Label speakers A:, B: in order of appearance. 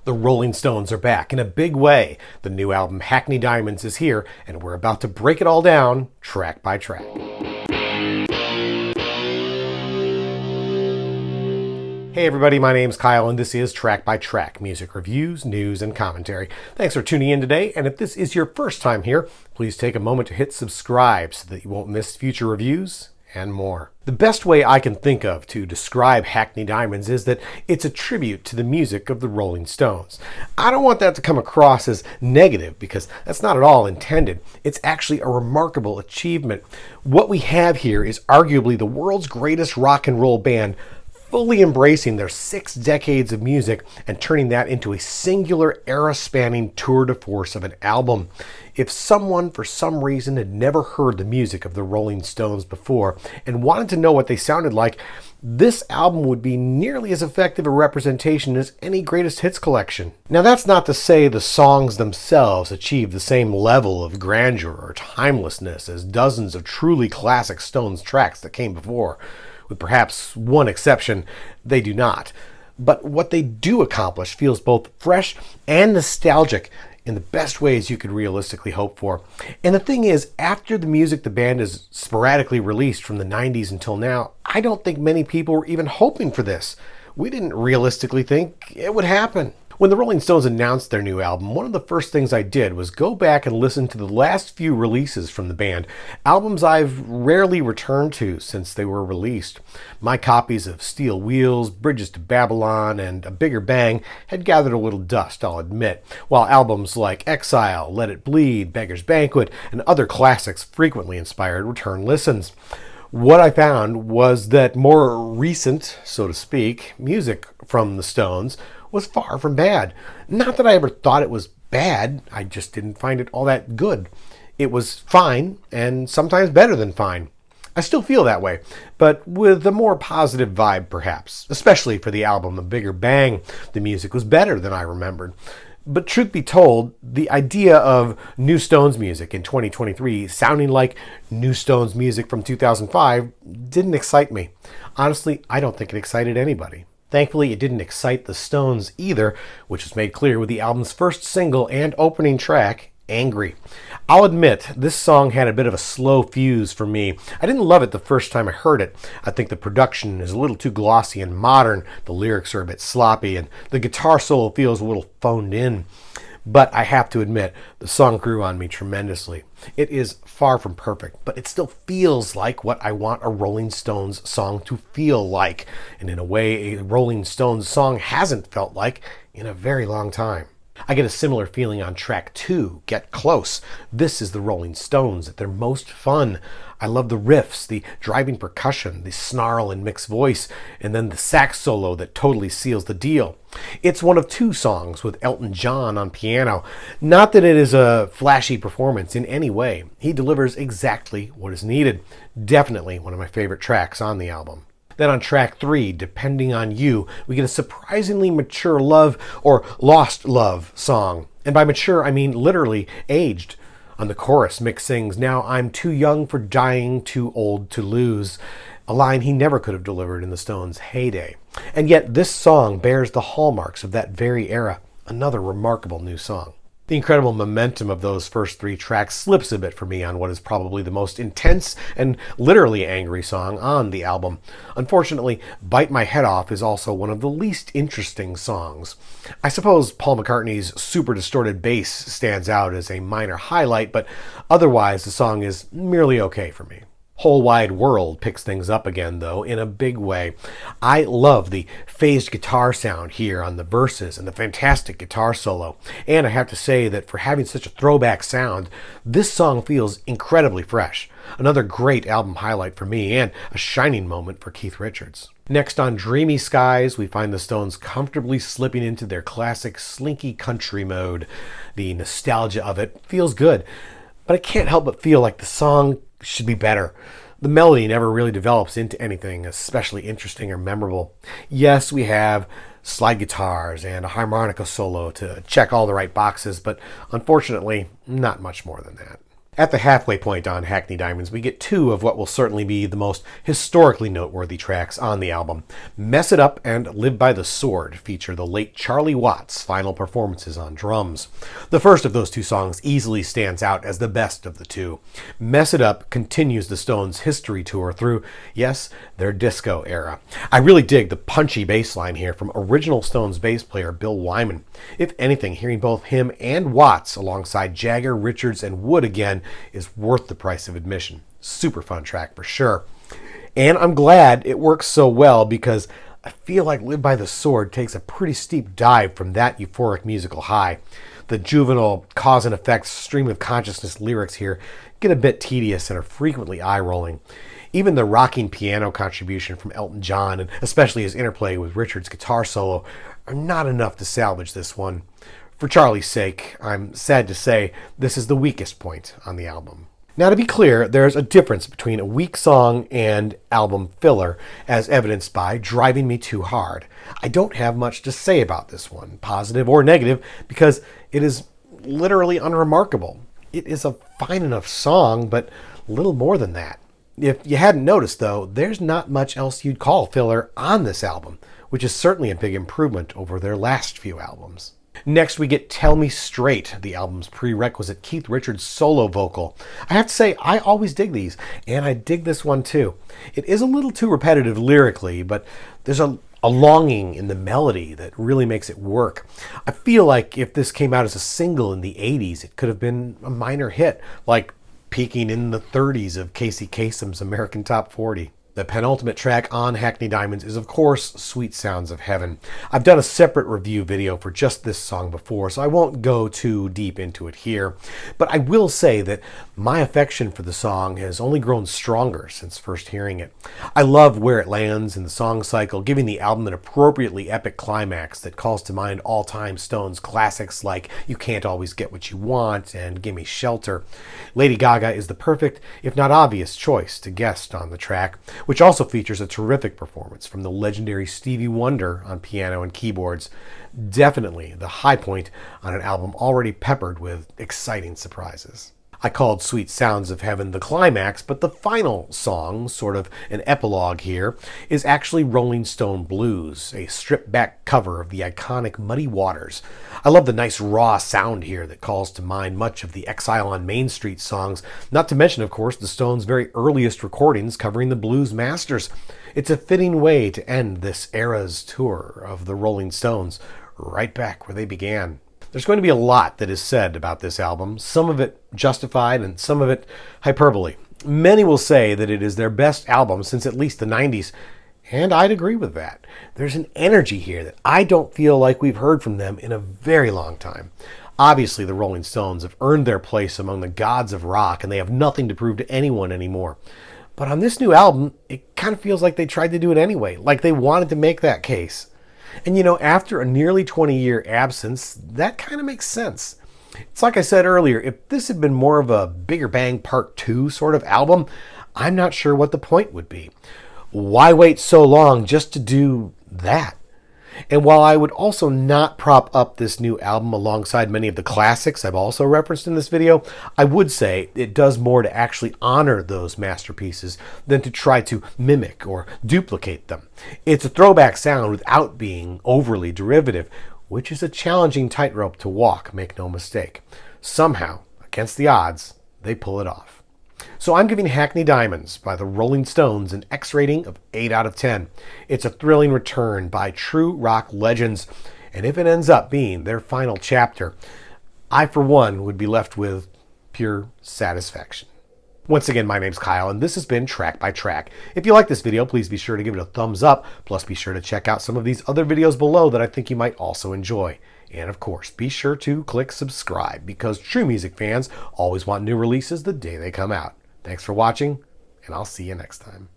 A: The Rolling Stones are back in a big way. The new album Hackney Diamonds is here, and we're about to break it all down, track by track. Hey everybody, my name's Kyle, and this is Track by Track, music reviews, news, and commentary. Thanks for tuning in today, and if this is your first time here, please take a moment to hit subscribe so that you won't miss future reviews and more. The best way I can think of to describe Hackney Diamonds is that it's a tribute to the music of the Rolling Stones. I don't want that to come across as negative because that's not at all intended. It's actually a remarkable achievement. What we have here is arguably the world's greatest rock and roll band, fully embracing their 6 decades of music and turning that into a singular era-spanning tour de force of an album. If someone, for some reason, had never heard the music of the Rolling Stones before and wanted to know what they sounded like, this album would be nearly as effective a representation as any greatest hits collection. Now, that's not to say the songs themselves achieve the same level of grandeur or timelessness as dozens of truly classic Stones tracks that came before. With perhaps one exception, they do not. But what they do accomplish feels both fresh and nostalgic in the best ways you could realistically hope for. And the thing is, after the music the band has sporadically released from the 90s until now, I don't think many people were even hoping for this. We didn't realistically think it would happen. When the Rolling Stones announced their new album, one of the first things I did was go back and listen to the last few releases from the band, albums I've rarely returned to since they were released. My copies of Steel Wheels, Bridges to Babylon, and A Bigger Bang had gathered a little dust, I'll admit, while albums like Exile, Let It Bleed, Beggar's Banquet, and other classics frequently inspired return listens. What I found was that more recent, so to speak, music from the Stones was far from bad. Not that I ever thought it was bad, I just didn't find it all that good. It was fine, and sometimes better than fine. I still feel that way, but with a more positive vibe perhaps, especially for the album A Bigger Bang. The music was better than I remembered. But truth be told, the idea of new Stones music in 2023 sounding like new Stones music from 2005 didn't excite me. Honestly, I don't think it excited anybody. Thankfully, it didn't excite the Stones either, which is made clear with the album's first single and opening track, Angry. I'll admit, this song had a bit of a slow fuse for me. I didn't love it the first time I heard it. I think the production is a little too glossy and modern, the lyrics are a bit sloppy, and the guitar solo feels a little phoned in. But I have to admit, the song grew on me tremendously. It is far from perfect, but it still feels like what I want a Rolling Stones song to feel like, and in a way a Rolling Stones song hasn't felt like in a very long time. I get a similar feeling on track 2, Get Close. This is the Rolling Stones at their most fun. I love the riffs, the driving percussion, the snarl and mixed voice, and then the sax solo that totally seals the deal. It's one of 2 songs with Elton John on piano. Not that it is a flashy performance in any way. He delivers exactly what is needed. Definitely one of my favorite tracks on the album. Then on track 3, Depending on You, we get a surprisingly mature love or lost love song. And by mature, I mean literally aged. On the chorus, Mick sings, "Now I'm too young for dying, too old to lose," a line he never could have delivered in the Stones' heyday. And yet this song bears the hallmarks of that very era. Another remarkable new song. The incredible momentum of those first 3 tracks slips a bit for me on what is probably the most intense and literally angry song on the album. Unfortunately, Bite My Head Off is also one of the least interesting songs. I suppose Paul McCartney's super distorted bass stands out as a minor highlight, but otherwise the song is merely okay for me. Whole Wide World picks things up again, though, in a big way. I love the phased guitar sound here on the verses and the fantastic guitar solo. And I have to say that for having such a throwback sound, this song feels incredibly fresh. Another great album highlight for me and a shining moment for Keith Richards. Next on Dreamy Skies, we find the Stones comfortably slipping into their classic slinky country mode. The nostalgia of it feels good, but I can't help but feel like the song should be better. The melody never really develops into anything especially interesting or memorable. Yes, we have slide guitars and a harmonica solo to check all the right boxes, but unfortunately, not much more than that. At the halfway point on Hackney Diamonds, we get two of what will certainly be the most historically noteworthy tracks on the album. Mess It Up and Live by the Sword feature the late Charlie Watts' final performances on drums. The first of those two songs easily stands out as the best of the two. Mess It Up continues the Stones' history tour through, yes, their disco era. I really dig the punchy bass line here from original Stones bass player Bill Wyman. If anything, hearing both him and Watts alongside Jagger, Richards, and Wood again is worth the price of admission. Super fun track for sure. And I'm glad it works so well because I feel like Live by the Sword takes a pretty steep dive from that euphoric musical high. The juvenile cause and effect stream of consciousness lyrics here get a bit tedious and are frequently eye-rolling. Even the rocking piano contribution from Elton John, and especially his interplay with Richard's guitar solo, are not enough to salvage this one. For Charlie's sake, I'm sad to say this is the weakest point on the album. Now, to be clear, there's a difference between a weak song and album filler, as evidenced by Driving Me Too Hard. I don't have much to say about this one, positive or negative, because it is literally unremarkable. It is a fine enough song, but little more than that. If you hadn't noticed, though, there's not much else you'd call filler on this album, which is certainly a big improvement over their last few albums. Next, we get Tell Me Straight, the album's prerequisite Keith Richards solo vocal. I have to say, I always dig these, and I dig this one too. It is a little too repetitive lyrically, but there's a longing in the melody that really makes it work. I feel like if this came out as a single in the 80s, it could have been a minor hit, like peaking in the 30s of Casey Kasem's American Top 40. The penultimate track on Hackney Diamonds is, of course, Sweet Sounds of Heaven. I've done a separate review video for just this song before, so I won't go too deep into it here. But I will say that my affection for the song has only grown stronger since first hearing it. I love where it lands in the song cycle, giving the album an appropriately epic climax that calls to mind all-time Stones classics like You Can't Always Get What You Want and Gimme Shelter. Lady Gaga is the perfect, if not obvious, choice to guest on the track, which also features a terrific performance from the legendary Stevie Wonder on piano and keyboards. Definitely the high point on an album already peppered with exciting surprises. I called Sweet Sounds of Heaven the climax, but the final song, sort of an epilogue here, is actually Rolling Stone Blues, a stripped-back cover of the iconic Muddy Waters. I love the nice raw sound here that calls to mind much of the Exile on Main Street songs, not to mention, of course, the Stones' very earliest recordings covering the blues masters. It's a fitting way to end this ERAS tour of the Rolling Stones, right back where they began. There's going to be a lot that is said about this album, some of it justified and some of it hyperbole. Many will say that it is their best album since at least the 90s, and I'd agree with that. There's an energy here that I don't feel like we've heard from them in a very long time. Obviously, the Rolling Stones have earned their place among the gods of rock, and they have nothing to prove to anyone anymore. But on this new album, it kind of feels like they tried to do it anyway, like they wanted to make that case. And you know, after a nearly 20-year absence, that kind of makes sense. It's like I said earlier, if this had been more of a Bigger Bang Part 2 sort of album, I'm not sure what the point would be. Why wait so long just to do that? And while I would also not prop up this new album alongside many of the classics I've also referenced in this video, I would say it does more to actually honor those masterpieces than to try to mimic or duplicate them. It's a throwback sound without being overly derivative, which is a challenging tightrope to walk, make no mistake. Somehow, against the odds, they pull it off. So I'm giving Hackney Diamonds by the Rolling Stones an X rating of 8 out of 10. It's a thrilling return by true rock legends, and if it ends up being their final chapter, I for one would be left with pure satisfaction. Once again, my name's Kyle, and this has been Track by Track. If you like this video, please be sure to give it a thumbs up, plus be sure to check out some of these other videos below that I think you might also enjoy. And of course, be sure to click subscribe, because true music fans always want new releases the day they come out. Thanks for watching, and I'll see you next time.